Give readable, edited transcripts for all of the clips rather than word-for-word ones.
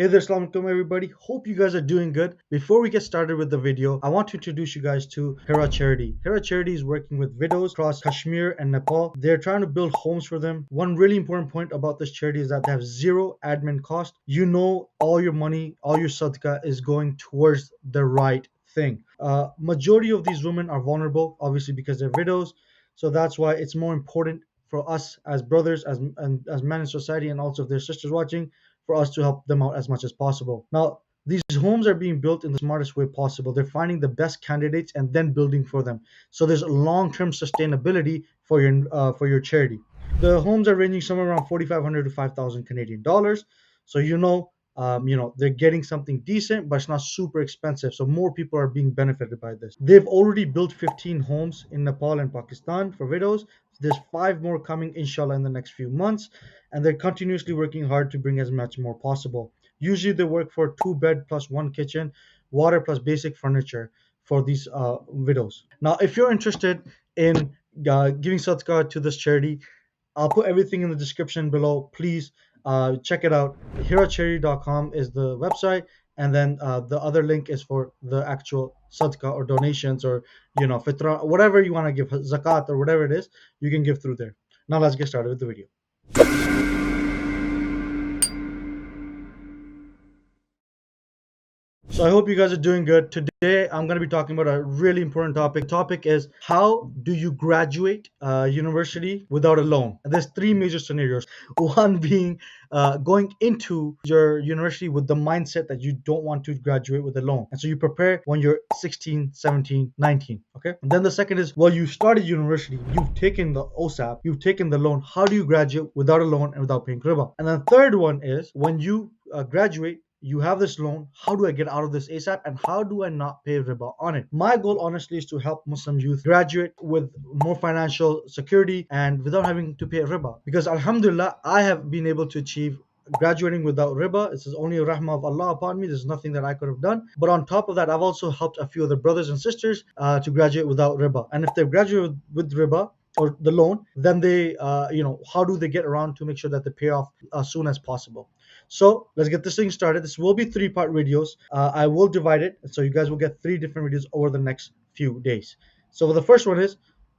Hey there, Assalamu alaikum everybody. Hope you guys are doing good. Before we get started with the video, I want to introduce you guys to Hira Charity. Hira Charity is working with widows across Kashmir and Nepal. They're trying to build homes for them. One really important point about this charity is that they have zero admin cost. You know all your money, all your sadaqah is going towards the right thing. Majority of these women are vulnerable, obviously because they're widows. So that's why it's more important for us as brothers, as men in society, and also if there's sisters watching, for us to help them out as much as possible. Now, these homes are being built in the smartest way possible. They're finding the best candidates and then building for them. So there's long-term sustainability for your charity. The homes are ranging somewhere around 4,500 to 5,000 Canadian dollars. So they're getting something decent, but it's not super expensive. So more people are being benefited by this. They've already built 15 homes in Nepal and Pakistan for widows. There's 5 more coming, inshallah, in the next few months, and they're continuously working hard to bring as much more possible. Usually, they work for 2 bed plus 1 kitchen, water plus basic furniture for these widows. Now, if you're interested in giving sadaqah to this charity, I'll put everything in the description below. Please check it out. Hiracharity.com is the website, and then the other link is for the actual sadaqah or donations or fitra, whatever you want to give, zakat or whatever it is, you can give through there. Now let's get started with the video. So I hope you guys are doing good. Today I'm going to be talking about a really important topic. The topic is how do you graduate university without a loan? And there's 3 major scenarios. One being going into your university with the mindset that you don't want to graduate with a loan. And so you prepare when you're 16, 17, 19. Okay. And then the second is, well, you started university, you've taken the OSAP, you've taken the loan. How do you graduate without a loan and without paying riba? And then the third one is when you graduate, you have this loan. How do I get out of this ASAP, and how do I not pay riba on it? My goal, honestly, is to help Muslim youth graduate with more financial security and without having to pay riba. Because alhamdulillah, I have been able to achieve graduating without riba. This is only a rahmah of Allah upon me. There's nothing that I could have done. But on top of that, I've also helped a few other brothers and sisters to graduate without riba. And if they've graduated with riba or the loan, then they, how do they get around to make sure that they pay off as soon as possible? So let's get this thing started. This will be 3-part videos. I will divide it, so you guys will get 3 different videos over the next few days. So the first one is,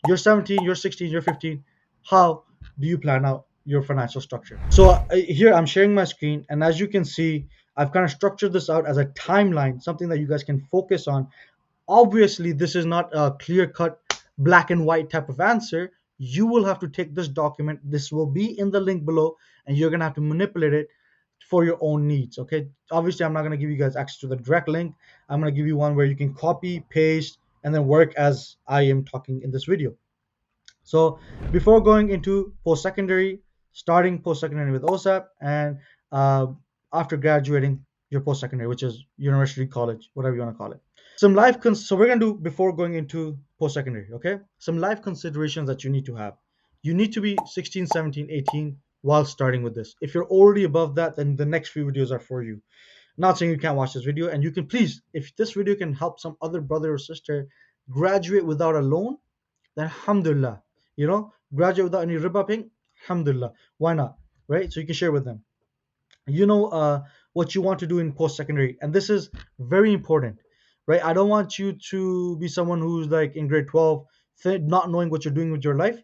you're 17, you're 16, you're 15. How do you plan out your financial structure? So here I'm sharing my screen, and as you can see, I've kind of structured this out as a timeline, something that you guys can focus on. Obviously, this is not a clear-cut black and white type of answer. You will have to take this document. This will be in the link below, and you're going to have to manipulate it for your own needs. Okay, obviously I'm not going to give you guys access to the direct link. I'm going to give you one where you can copy, paste, and then work as I am talking in this video. So before going into post-secondary, starting post-secondary with OSAP, and after graduating your post-secondary, which is university, college, whatever you want to call it. So we're going to do, before going into post-secondary, okay, some life considerations that you need to have. You need to be 16, 17, 18 while starting with this. If you're already above that, then the next few videos are for you. Not saying you can't watch this video, and you can, please, if this video can help some other brother or sister graduate without a loan, then alhamdulillah, graduate without any riba paying, alhamdulillah, why not, right? So you can share with them what you want to do in post-secondary, and this is very important, right? I don't want you to be someone who's like in grade 12 not knowing what you're doing with your life.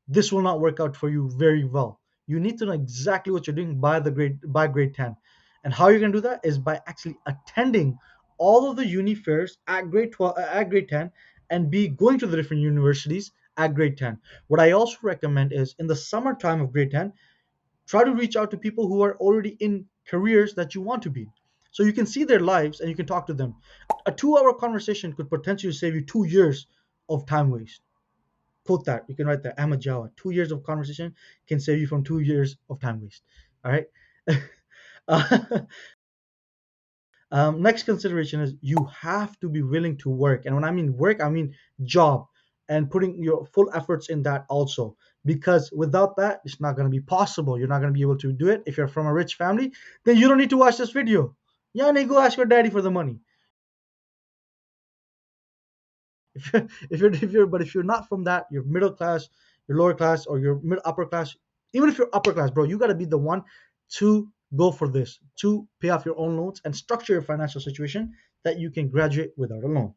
This will not work out for you very well. You need to know exactly what you're doing by grade 10. And how you're going to do that is by actually attending all of the uni fairs at grade 12 at grade 10, and be going to the different universities at grade 10. What I also recommend is, in the summertime of grade 10, try to reach out to people who are already in careers that you want to be, so you can see their lives and you can talk to them. A 2-hour conversation could potentially save you 2 years of time waste. Quote that. You can write that. Ahmed Jawa. 2 years of conversation can save you from 2 years of time waste. All right. Next consideration is, you have to be willing to work. And when I mean work, I mean job, and putting your full efforts in that also. Because without that, it's not going to be possible. You're not going to be able to do it. If you're from a rich family, then you don't need to watch this video. Yeah, go ask your daddy for the money. If you're not from that, you're middle class, you're lower class, or you're mid upper class. Even if you're upper class, bro, you got to be the one to go for this to pay off your own loans and structure your financial situation that you can graduate without a loan.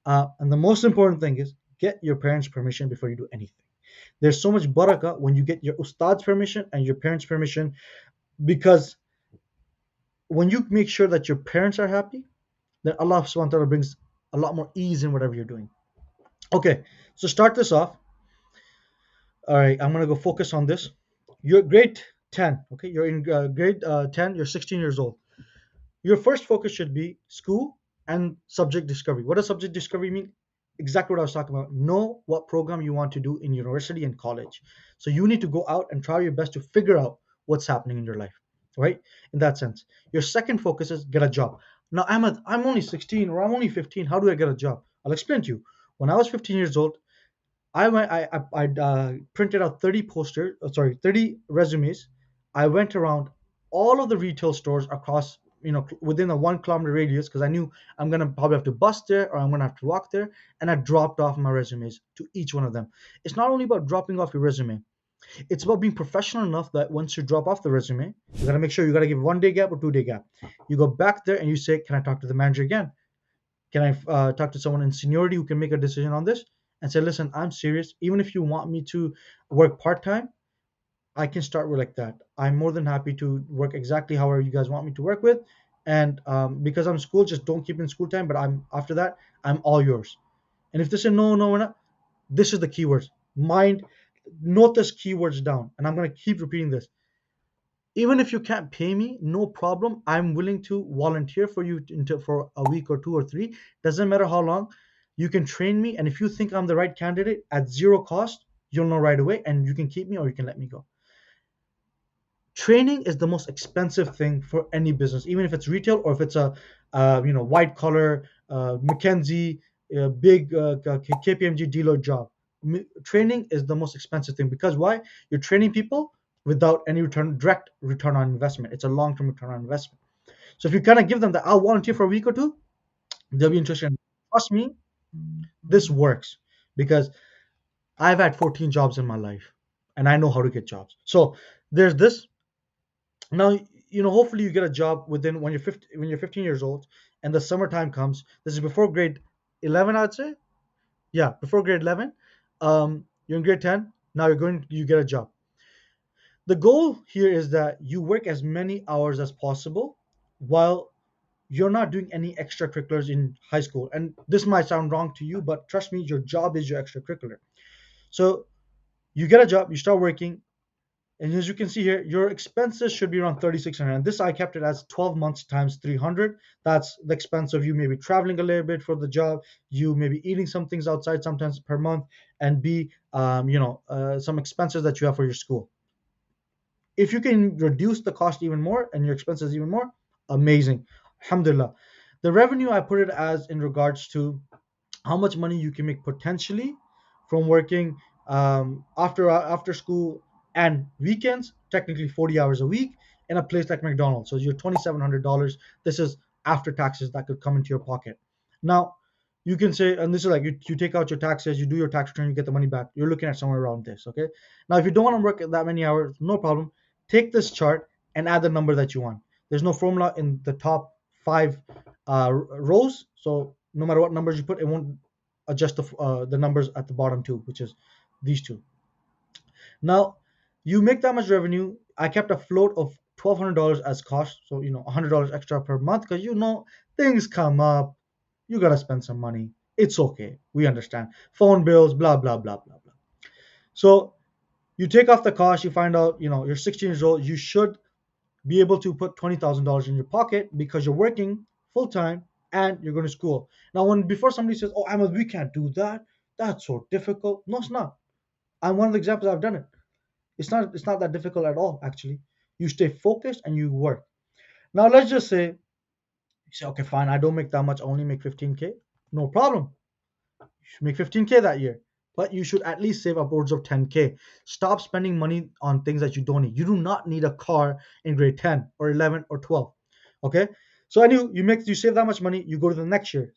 And the most important thing is get your parents' permission before you do anything. There's so much barakah when you get your ustad's permission and your parents' permission, because when you make sure that your parents are happy, then Allah subhanahu wa ta'ala brings a lot more ease in whatever you're doing. Okay, so start this off. All right, I'm gonna go focus on this. You're grade 10. Okay, you're in grade 10. You're 16 years old. Your first focus should be school and subject discovery. What does subject discovery mean? Exactly what I was talking about. Know what program you want to do in university and college. So you need to go out and try your best to figure out what's happening in your life, right? In that sense. Your second focus is get a job. Now, Ahmed, I'm only 16 or I'm only 15. How do I get a job? I'll explain to you. When I was 15 years old, I printed out 30 posters, 30 resumes. I went around all of the retail stores across, within a 1 kilometer radius, because I knew I'm gonna probably have to bus there or I'm gonna have to walk there, and I dropped off my resumes to each one of them. It's not only about dropping off your resume; it's about being professional enough that once you drop off the resume, you gotta make sure you gotta give 1 day gap or 2 day gap. You go back there and you say, "Can I talk to the manager again? Can I talk to someone in seniority who can make a decision on this?" And say, listen, I'm serious. Even if you want me to work part time, I can start with like that. I'm more than happy to work exactly however you guys want me to work with. And because I'm school, just don't keep in school time. But I'm after that, I'm all yours. And if they say no, no, we're not, this is the keywords. Mind, note this keywords down. And I'm gonna keep repeating this. Even if you can't pay me, no problem. I'm willing to volunteer for you for a week or 2 or 3. Doesn't matter how long. You can train me, and if you think I'm the right candidate at zero cost, you'll know right away, and you can keep me or you can let me go. Training is the most expensive thing for any business, even if it's retail or if it's a white collar McKinsey big KPMG dealer job. Training is the most expensive thing, because why? You're training people without any direct return on investment. It's a long term return on investment. So if you kind of give them that, I'll volunteer for a week or two, they'll be interested. Trust me, this works, because I've had 14 jobs in my life and I know how to get jobs. So there's this. Now, hopefully you get a job within when you're 15 years old and the summertime comes. This is before grade 11, I'd say. Yeah, before grade 11. You're in grade 10. Now you get a job. The goal here is that you work as many hours as possible while you're not doing any extracurriculars in high school. And this might sound wrong to you, but trust me, your job is your extracurricular. So you get a job, you start working, and as you can see here, your expenses should be around 3,600. And this I kept it as 12 months times 300. That's the expense of you maybe traveling a little bit for the job, you maybe eating some things outside sometimes per month, and some expenses that you have for your school. If you can reduce the cost even more and your expenses even more, amazing. Alhamdulillah. The revenue I put it as in regards to how much money you can make potentially from working after school and weekends, technically 40 hours a week in a place like McDonald's. So you're $2,700. This is after taxes that could come into your pocket. Now, you can say, and this is like you take out your taxes, you do your tax return, you get the money back. You're looking at somewhere around this, okay? Now, if you don't want to work that many hours, no problem. Take this chart and add the number that you want. There's no formula in the top five rows, so no matter what numbers you put, it won't adjust the numbers at the bottom too, which is these two. Now, you make that much revenue. I kept a float of $1,200 as cost, so $100 extra per month, because things come up. You gotta spend some money. It's okay. We understand. Phone bills, blah blah blah blah blah. So you take off the cost. You find out, you're 16 years old. You should be able to put $20,000 in your pocket because you're working full time and you're going to school. Now, before somebody says, "Oh, Ahmed, we can't do that. That's so difficult." No, it's not. I'm one of the examples. I've done it. It's not that difficult at all. Actually, you stay focused and you work. Now, let's just say you say, "Okay, fine. I don't make that much. I only make 15K." No problem. You should make 15K that year, but you should at least save upwards of 10K. Stop spending money on things that you don't need. You do not need a car in grade 10 or 11 or 12. Okay? So you save that much money, you go to the next year.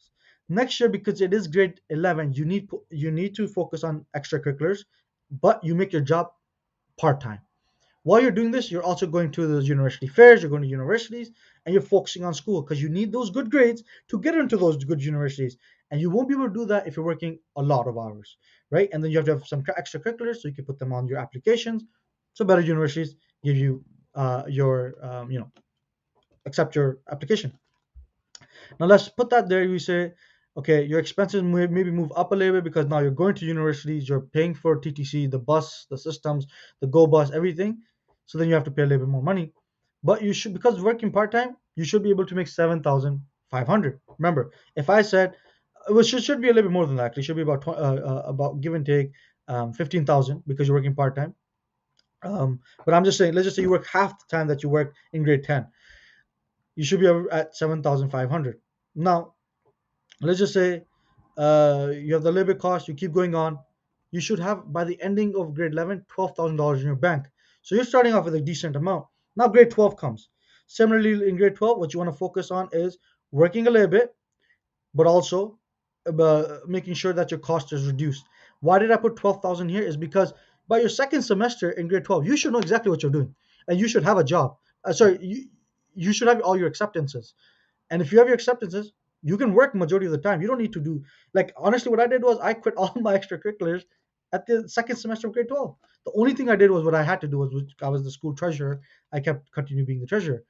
Next year, because it is grade 11, you need to focus on extracurriculars, but you make your job part-time. While you're doing this, you're also going to those university fairs, you're going to universities, and you're focusing on school because you need those good grades to get into those good universities. And you won't be able to do that if you're working a lot of hours, right? And then you have to have some extracurriculars so you can put them on your applications. So better universities give you your, accept your application. Now let's put that there. You say, okay, your expenses maybe move up a little bit because now you're going to universities, you're paying for TTC, the bus, the systems, the go bus, everything. So then you have to pay a little bit more money. But you should, because working part time, you should be able to make 7,500. Remember, if I said, which should be a little bit more than that. Actually, it should be about give and take 15,000 because you're working part time. But I'm just saying, let's just say you work half the time that you work in grade 10. You should be at 7,500. Now, let's just say you have the labor cost, you keep going on, you should have by the ending of grade 11 $12,000 in your bank. So you're starting off with a decent amount. Now grade 12 comes. Similarly, in grade 12, what you want to focus on is working a little bit, but also making sure that your cost is reduced. Why did I put 12,000 here? Is because by your second semester in grade 12, you should know exactly what you're doing, and you should have a job. Sorry, you should have all your acceptances. And if you have your acceptances, you can work majority of the time. You don't need to do, like, honestly, what I did was I quit all my extracurriculars at the second semester of grade 12. The only thing I did was what I had to do was I was the school treasurer. I kept continue being the treasurer.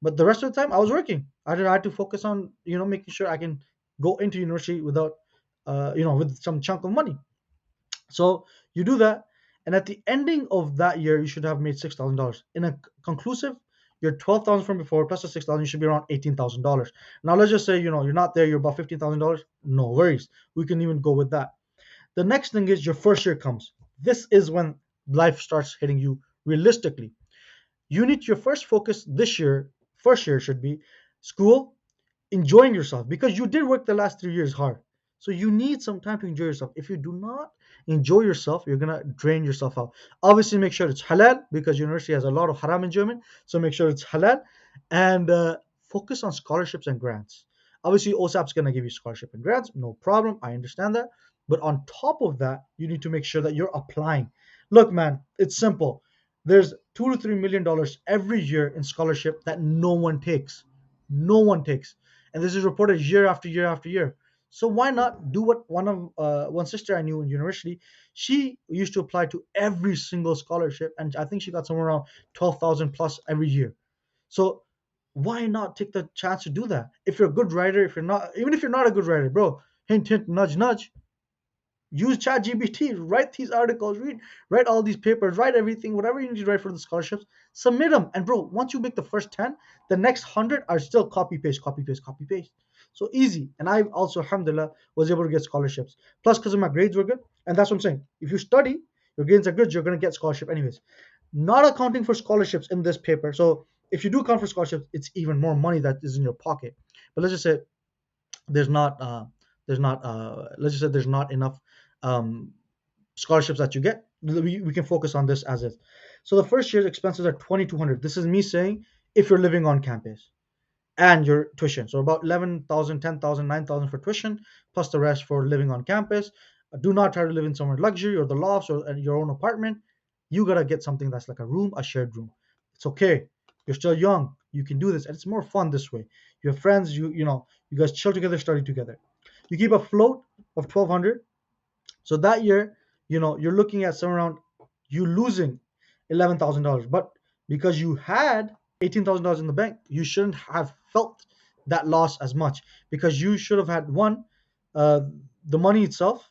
But the rest of the time I was working. I had to focus on, making sure I can go into university without with some chunk of money. So you do that, and at the ending of that year, you should have made $6,000. In a conclusive, your 12,000 from before plus the 6,000, you should be around $18,000. Now let's just say you're not there, you're about $15,000. No worries, we can even go with that. The next thing is your first year comes. This is when life starts hitting you realistically. You need your first focus this year. First year should be school, enjoying yourself because you did work the last 3 years hard. So you need some time to enjoy yourself. If you do not enjoy yourself, you're gonna drain yourself out. Obviously, make sure it's halal because university has a lot of haram enjoyment. So make sure it's halal, and focus on scholarships and grants. Obviously, OSAP's gonna give you scholarship and grants, no problem. I understand that. But on top of that, you need to make sure that you're applying. Look, man, it's simple. There's $2 to $3 million every year in scholarship that no one takes. No one takes, and this is reported year after year after year. So why not do what one sister I knew in university? She used to apply to every single scholarship, and I think she got somewhere around 12,000 plus every year. So why not take the chance to do that? If you're a good writer, if you're not, even if you're not a good writer, bro, hint hint, nudge nudge, use ChatGPT, write these articles, write all these papers, write everything, whatever you need to write for the scholarships, submit them. And bro, once you make the first 10, the next 100 are still copy paste, copy paste, copy paste. So easy. And I also, alhamdulillah, was able to get scholarships. Plus, because of my grades were good. And that's what I'm saying. If you study, your grades are good, you're going to get scholarship anyways. Not accounting for scholarships in this paper. So if you do account for scholarships, it's even more money that is in your pocket. But let's just say there's not let's just say there's not enough um, scholarships that you get. We can focus on this as is. So the first year's expenses are 2,200. This is me saying if you're living on campus and your tuition. So about 11,000, 10,000, 9,000 for tuition, plus the rest for living on campus. Do not try to live in somewhere luxury or the lofts or your own apartment. You gotta get something that's like a room, a shared room. It's okay. You're still young. You can do this, and it's more fun this way. You have friends. You guys chill together, study together. You keep a float of 1,200. So that year, you're looking at somewhere around you losing $11,000. But because you had $18,000 in the bank, you shouldn't have felt that loss as much because you should have had one, uh, the money itself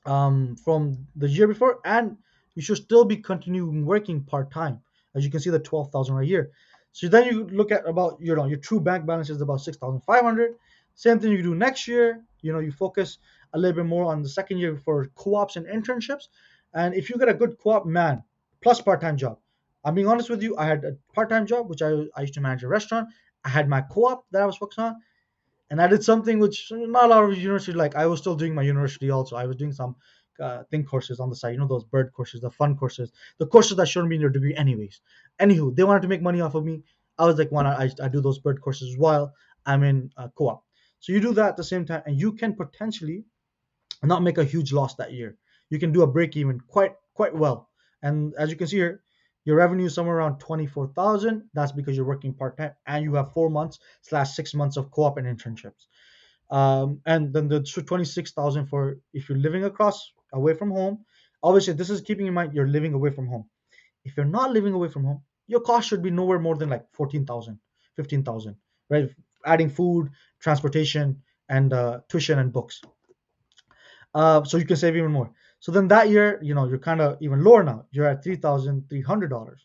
from the year before, and you should still be continuing working part time. As you can see, the 12,000 right here. So then you look at about your true bank balance is about 6,500. Same thing you do next year. You focus a little bit more on the second year for co-ops and internships. And if you get a good co-op, man, plus part-time job. I'm being honest with you. I had a part-time job which I used to manage a restaurant. I had my co-op that I was focused on, and I did something which not a lot of universities like. I was still doing my university also. I was doing some think courses on the side. Those bird courses, the fun courses, the courses that shouldn't be in your degree anyways. Anywho, they wanted to make money off of me. I was like, why not? I do those bird courses while I'm in co-op. So you do that at the same time, and you can potentially not make a huge loss that year. You can do a break even quite well. And as you can see here, Your revenue is somewhere around 24,000. That's because you're working part time and you have 4 months slash 6 months of co-op and internships. And then the 26,000 for if you're living across away from home. Obviously, this is keeping in mind you're living away from home. If you're not living away from home, your cost should be nowhere more than like 14,000, 15,000, right? Adding food, transportation, and tuition and books. So you can save even more. So then that year, you're kind of even lower now. You're at $3,300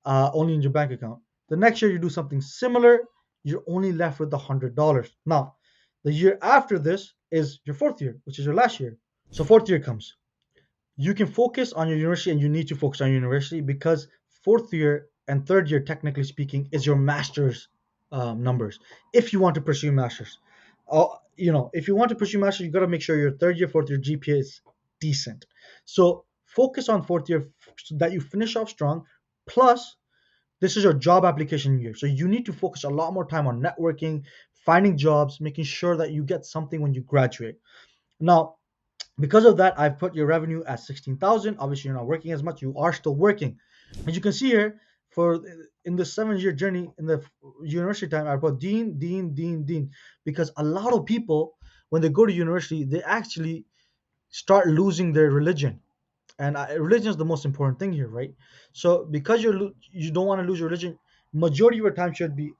only in your bank account. The next year you do something similar, you're only left with $100. Now, the year after this is your fourth year, which is your last year. So fourth year comes. You can focus on your university, and you need to focus on your university because fourth year and third year, technically speaking, is your master's numbers. If you want to pursue masters, if you want to pursue masters, you got to make sure your third year, fourth year GPA is decent. So focus on fourth year so that you finish off strong. Plus, this is your job application year, so you need to focus a lot more time on networking, finding jobs, making sure that you get something when you graduate. Now, because of that, I've put your revenue at 16,000. Obviously, you're not working as much. You are still working. As you can see here, for in the 7 year journey in the university time, I put dean, dean, dean, dean, because a lot of people, when they go to university, they actually start losing their religion, and religion is the most important thing here, right? So because you don't want to lose your religion, majority of your time should be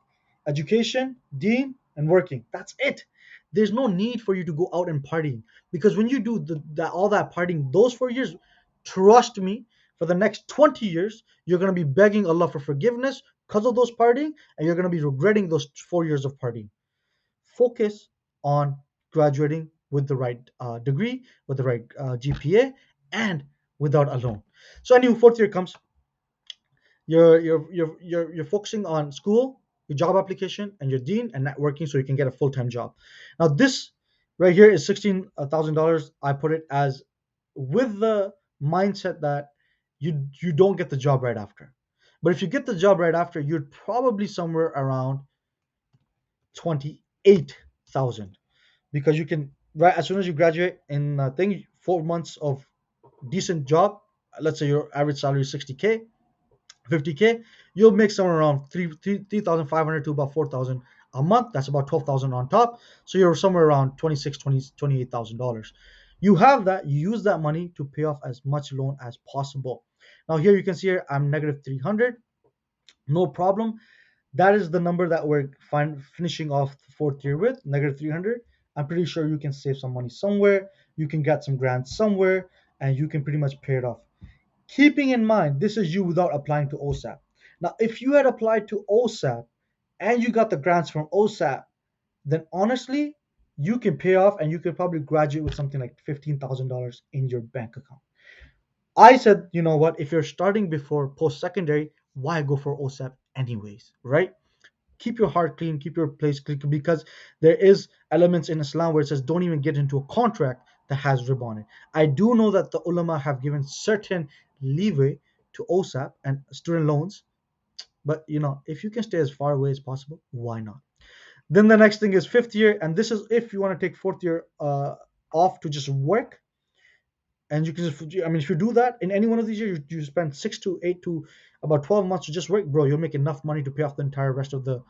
education, deen, and working. That's it. There's no need for you to go out and partying, because when you do all that partying those 4 years, trust me, for the next 20 years you're going to be begging Allah for forgiveness because of those partying, and you're going to be regretting those 4 years of partying. Focus on graduating with the right degree, with the right GPA, and without a loan. So anyway, fourth year comes, you're focusing on school, your job application, and your dean and networking, so you can get a full-time job. Now this right here is $16,000. I put it as with the mindset that you don't get the job right after. But if you get the job right after, you're probably somewhere around 28,000, because you can, right as soon as you graduate in I think 4 months of decent job. Let's say your average salary is 60K, 50K, you'll make somewhere around 3,500 to about 4,000 a month. That's about 12,000 on top. So you're somewhere around 28,000 dollars. You have that. You use that money to pay off as much loan as possible. Now here you can see here I'm negative 300. No problem. That is the number that we're finishing off the fourth year with, negative 300. I'm pretty sure you can save some money somewhere. You can get some grants somewhere, and you can pretty much pay it off. Keeping in mind, this is you without applying to OSAP. Now, if you had applied to OSAP and you got the grants from OSAP, then honestly, you can pay off and you can probably graduate with something like $15,000 in your bank account. I said, you know what, if you're starting before post secondary, why go for OSAP anyways, right? Keep your heart clean, keep your place clean, because there is elements in Islam where it says don't even get into a contract that has riba on it. I do know that the ulama have given certain leeway to OSAP and student loans, but if you can stay as far away as possible, why not? Then the next thing is fifth year, and this is if you want to take fourth year off to just work. And you can just, I mean, if you do that in any one of these years, you spend 6 to 8 to about 12 months to just work, bro, you'll make enough money to pay off the entire rest of the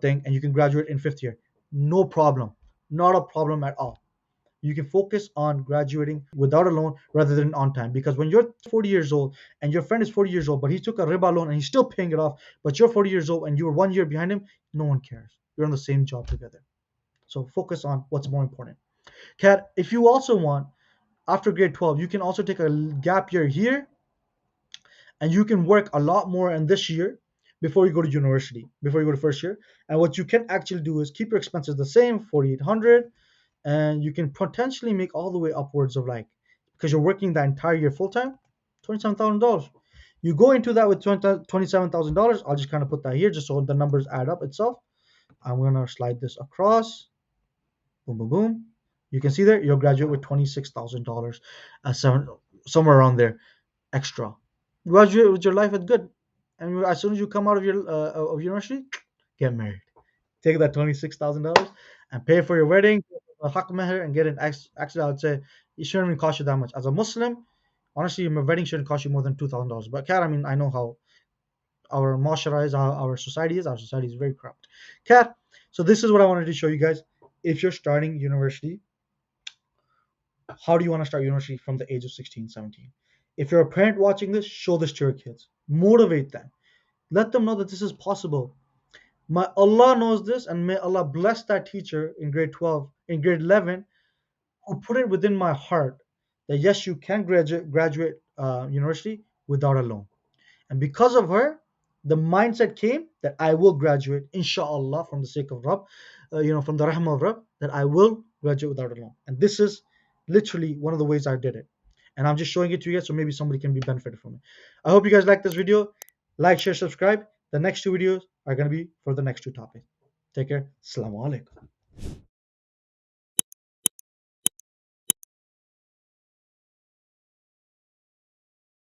thing, and you can graduate in fifth year. No problem. Not a problem at all. You can focus on graduating without a loan rather than on time. Because when you're 40 years old and your friend is 40 years old, but he took a riba loan and he's still paying it off, but you're 40 years old and you were 1 year behind him, no one cares. You're on the same job together. So focus on what's more important. Kat, if you also want, after grade 12, you can also take a gap year here, and you can work a lot more in this year before you go to university, before you go to first year. And what you can actually do is keep your expenses the same, 4,800, and you can potentially make all the way upwards of, like, because you're working that entire year full time, $27,000. You go into that with $27,000. I'll just kind of put that here just so the numbers add up itself. I'm gonna slide this across. Boom, boom, boom. You can see there you'll graduate with $26,000, somewhere around there extra. Graduate with your life is good, and as soon as you come out of your of university, get married. Take that $26,000 and pay for your wedding, a hak meher, and get an actually I would say it shouldn't even cost you that much. As a Muslim, Honestly, my wedding shouldn't cost you more than $2,000. But cat, I mean, I know how our Mashallah is, how our society is. Our society is very corrupt. Cat. So this is what I wanted to show you guys. If you're starting university, how do you want to start university from the age of 16, 17? If you're a parent watching this, show this to your kids. Motivate them. Let them know that this is possible. My Allah knows this, and may Allah bless that teacher in grade 12, in grade 11, who put it within my heart that yes, you can graduate university without a loan. And because of her, the mindset came that I will graduate, inshallah, from the sake of Rabb, from the rahmah of Rabb, that I will graduate without a loan. And this is literally one of the ways I did it. And I'm just showing it to you guys so maybe somebody can be benefited from it. I hope you guys like this video. Like, share, subscribe. The next two videos are going to be for the next two topics. Take care. Assalamu alaikum.